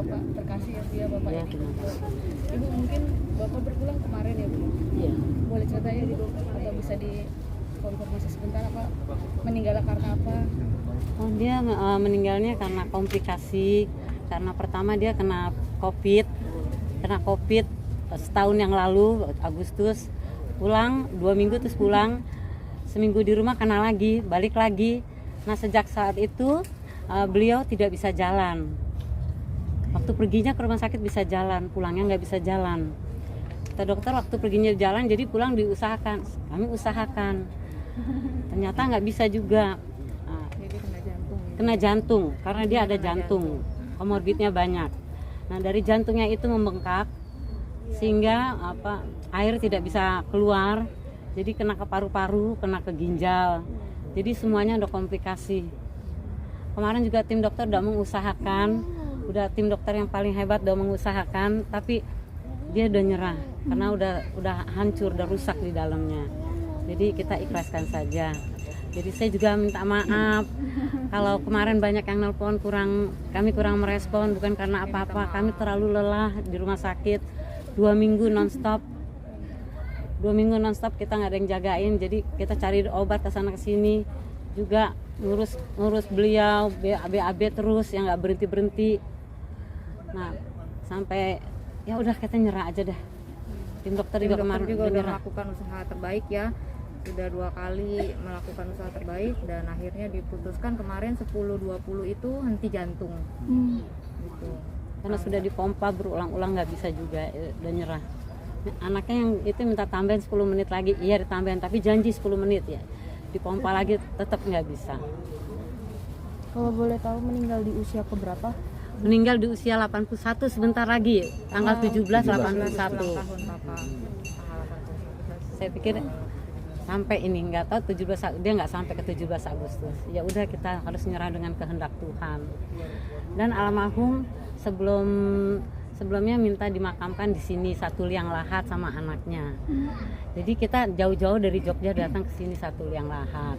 Bapak terkasih ya Bu ya, Bapak Ya, Edi. terima kasih. Ibu, mungkin Bapak berpulang kemarin ya Bu. Iya. Boleh ceritain Bu atau bisa dikonfirmasi sebentar apa meninggalnya karena apa? Oh, dia meninggalnya karena komplikasi. Karena pertama dia kena COVID setahun yang lalu Agustus, pulang 2 minggu terus pulang, seminggu di rumah kena lagi, balik lagi. Nah sejak saat itu beliau tidak bisa jalan. Waktu perginya ke rumah sakit bisa jalan, pulangnya nggak bisa jalan. Kata dokter waktu perginya jalan, jadi pulang diusahakan. Kami usahakan, ternyata nggak bisa juga. Jadi kena jantung. Kena jantung karena dia ada jantung, komorbidnya banyak. Nah dari jantungnya itu membengkak sehingga air tidak bisa keluar, jadi kena ke paru-paru, kena ke ginjal, jadi semuanya ada komplikasi. Kemarin juga tim dokter udah mengusahakan, tim dokter yang paling hebat udah mengusahakan, tapi dia udah nyerah karena udah hancur, udah rusak di dalamnya. Jadi kita ikhlaskan saja. Jadi saya juga minta maaf kalau kemarin banyak yang nelpon kami kurang merespon, bukan karena apa-apa, kami terlalu lelah di rumah sakit 2 minggu nonstop kita nggak ada yang jagain, jadi kita cari obat kesana kesini juga ngurus beliau BAB terus yang nggak berhenti. Nah sampai ya udah kita nyerah aja deh. Tim dokter juga kemarin udah melakukan usaha terbaik ya, sudah 2 kali melakukan usaha terbaik dan akhirnya diputuskan kemarin 10-20 itu henti jantung gitu. Karena sudah dipompa berulang-ulang nggak bisa juga, udah nyerah. Anaknya yang itu minta tambahin 10 menit lagi, iya ditambahin, tapi janji 10 menit ya, dipompa lagi tetap nggak bisa. Kalau boleh tahu meninggal di usia keberapa? Meninggal di usia 81 sebentar lagi, tanggal 17 81. Tahun Papa. Saya pikir sampai ini nggak tahu 17, dia nggak sampai ke 17 Agustus. Ya udah kita harus nyerah dengan kehendak Tuhan. Dan almarhum sebelumnya minta dimakamkan di sini satu liang lahat sama anaknya. Jadi kita jauh-jauh dari Jogja datang ke sini satu liang lahat.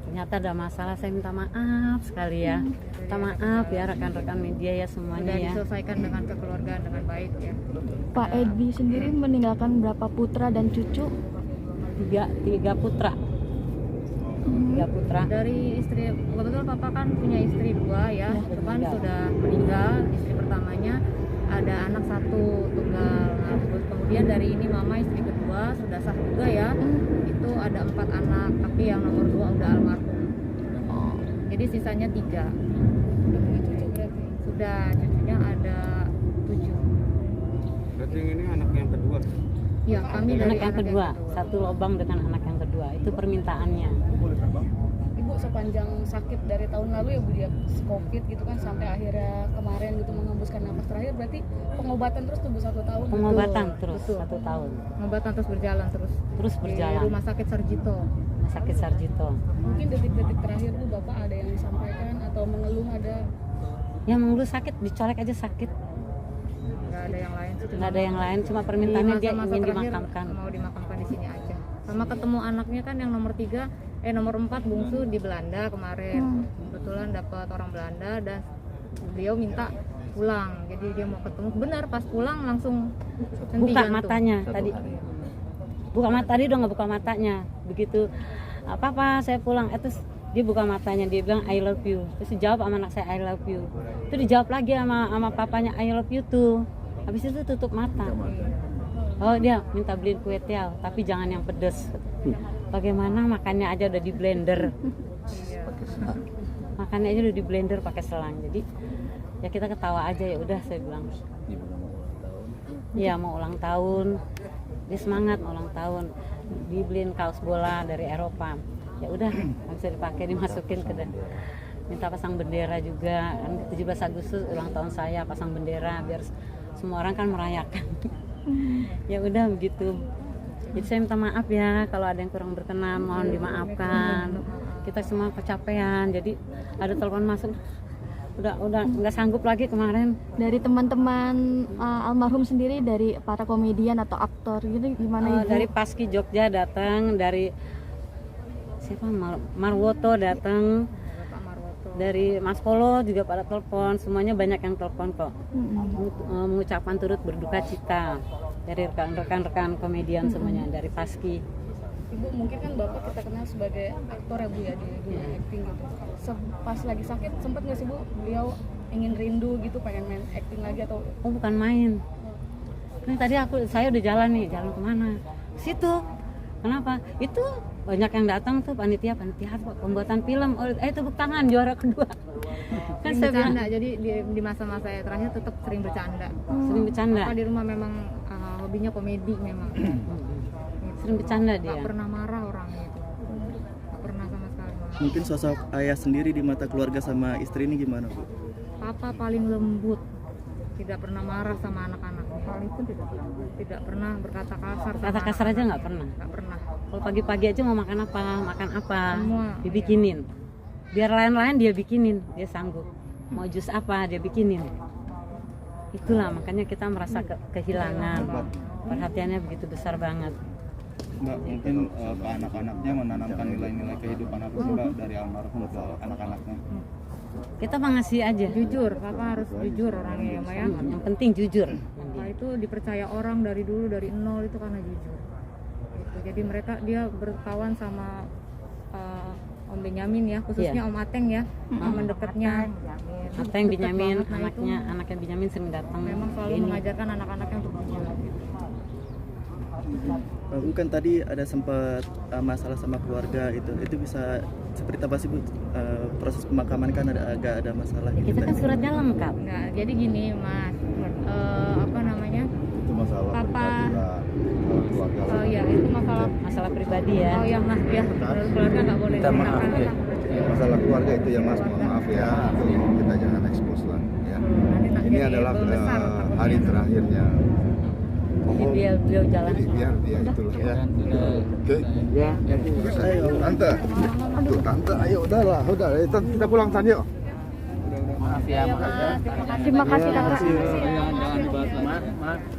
Ternyata ada masalah, saya minta maaf sekali ya. Minta maaf ya rekan-rekan media ya semuanya Sudah ya. diselesaikan dengan kekeluargaan dengan baik ya. Pak Edi sendiri meninggalkan berapa putra dan cucu? Tiga putra. Dari istri, kebetulan Papa kan punya istri 2 ya, itu kan sudah meninggal istri pertamanya, ada anak 1 tunggal. Nah, terus kemudian dari ini mama istri kedua sudah sah juga ya, itu ada 4 anak, tapi yang nomor 2 udah almarhum. Jadi sisanya 3. Udah punya cucu berarti? Sudah, cucunya ada 7. Berarti ini anak yang kedua? Ya, kami dari Anak yang kedua, satu lubang dengan anak yang kedua, itu permintaannya. Ibu sepanjang sakit dari tahun lalu ya Bu dia COVID gitu kan sampai akhirnya kemarin gitu mengembuskan nafas terakhir, berarti pengobatan terus tuh Bu 1 tahun? Pengobatan terus betul. 1 tahun. Pengobatan terus berjalan Terus berjalan. di Rumah Sakit Sarjito. Rumah Sakit Sarjito. Mungkin detik-detik terakhir Bu Bapak ada yang disampaikan atau mengeluh ada? Ya mengeluh sakit, dicolek aja sakit. Nggak ada yang lain sih. Nggak ada yang lain, cuma permintaannya dia Masa-masa ingin terakhir dimakamkan. mau dimakamkan di sini aja. Sama ketemu anaknya kan yang nomor 4 bungsu di Belanda kemarin. Kebetulan dapat orang Belanda dan beliau minta pulang. Jadi dia mau ketemu. Benar pas pulang langsung henti Buka jantung. matanya tadi. Buka mata tadi udah nggak buka matanya. Begitu apa saya pulang, terus dia buka matanya, dia bilang I love you. Terus dijawab sama anak saya I love you. Itu dijawab lagi sama papanya I love you tuh. Habis itu tutup mata. Oh dia minta beliin kue tiaw, tapi jangan yang pedes. Bagaimana makannya aja udah di blender. Makannya aja udah di blender pakai selang. Jadi ya kita ketawa aja, ya udah saya bilang. Iya mau ulang tahun. Dia semangat mau ulang tahun. Dibeliin kaos bola dari Eropa. Ya udah nggak bisa dipakai, dimasukin ke minta pasang bendera juga kan 17 Agustus ulang tahun saya, pasang bendera biar semua orang kan merayakan. Ya udah begitu. Jadi saya minta maaf ya kalau ada yang kurang berkenan, mohon dimaafkan. Kita semua kecapean, jadi ada telepon masuk udah nggak sanggup lagi kemarin. Dari teman-teman almarhum sendiri, dari para komedian atau aktor gitu gimana Ibu? Dari Paski Jogja datang, dari siapa Marwoto datang, Pak Marwoto. dari Mas Polo juga pada telepon, semuanya banyak yang telepon kok. Mengucapkan turut berduka cita dari rekan-rekan komedian semuanya, dari Paski. Ibu mungkin kan bapak kita kenal sebagai aktor ya bu ya di dunia acting gitu. Pas lagi sakit sempat nggak sih bu beliau ingin rindu gitu pengen main acting lagi atau? Oh bukan main. Ini tadi saya udah jalan nih, jalan kemana? Situ. Kenapa? Itu banyak yang datang tuh panitia pembuatan film. Oh, tepuk tangan juara kedua. Kan saya bilang bercanda, jadi di masa-masa saya terakhir tetap sering bercanda. sering bercanda. Papa di rumah memang hobinya komedi memang. Sering bercanda dia. Nggak pernah marah orangnya itu. Nggak pernah sama sekali marah. Mungkin sosok ayah sendiri di mata keluarga sama istri ini gimana Bu? Papa paling lembut, tidak pernah marah sama anak-anak. Tidak pernah berkata kasar. sama Kata kasar aja anak-anak. nggak pernah. Nggak pernah. Kalau pagi-pagi aja mau makan apa, Semua. dibikinin. Biar lain-lain dia bikinin, dia sanggup. Mau jus apa dia bikinin. Itulah makanya kita merasa kehilangan. Perhatiannya begitu besar banget. Mbak, mungkin ke anak-anaknya menanamkan nilai-nilai kehidupan apa sih Mbak dari almarhum ke anak-anaknya? Kita mengasih aja. Jujur, Papa harus jujur orangnya ya, Maya. Yang penting jujur. Papa itu dipercaya orang dari dulu dari nol itu karena jujur. Gitu. Jadi dia berkawan sama Om Benyamin ya, khususnya Om Ateng ya, teman dekatnya. Ateng Deket Benyamin, banget. Nah, itu anaknya Benyamin sering datang. memang selalu Ini. mengajarkan anak-anaknya untuk jujur. Bu kan tadi ada sempat masalah sama keluarga itu bisa seperti apa sih Bu? Proses pemakaman kan agak ada masalah Ya, gitu kita kan tadi. suratnya lengkap. Nah, jadi gini Mas, apa namanya? Itu masalah Papa, keluarga. oh ya itu Masalah pribadi ya. oh ya Mas ya, keluarga nggak boleh diceritakan. Masalah keluarga itu ya Mas, mohon maaf ya, kita jangan ekspos lah ya. Nanti tak Ini jadi adalah besar, hari terakhirnya. Jadi beliau jalan. Jadi biar dia itulah ya. Oke. Ya. Ayo tante, tuh tante, ayo udah, kita pulang tadi yuk. Terima kasih kakak.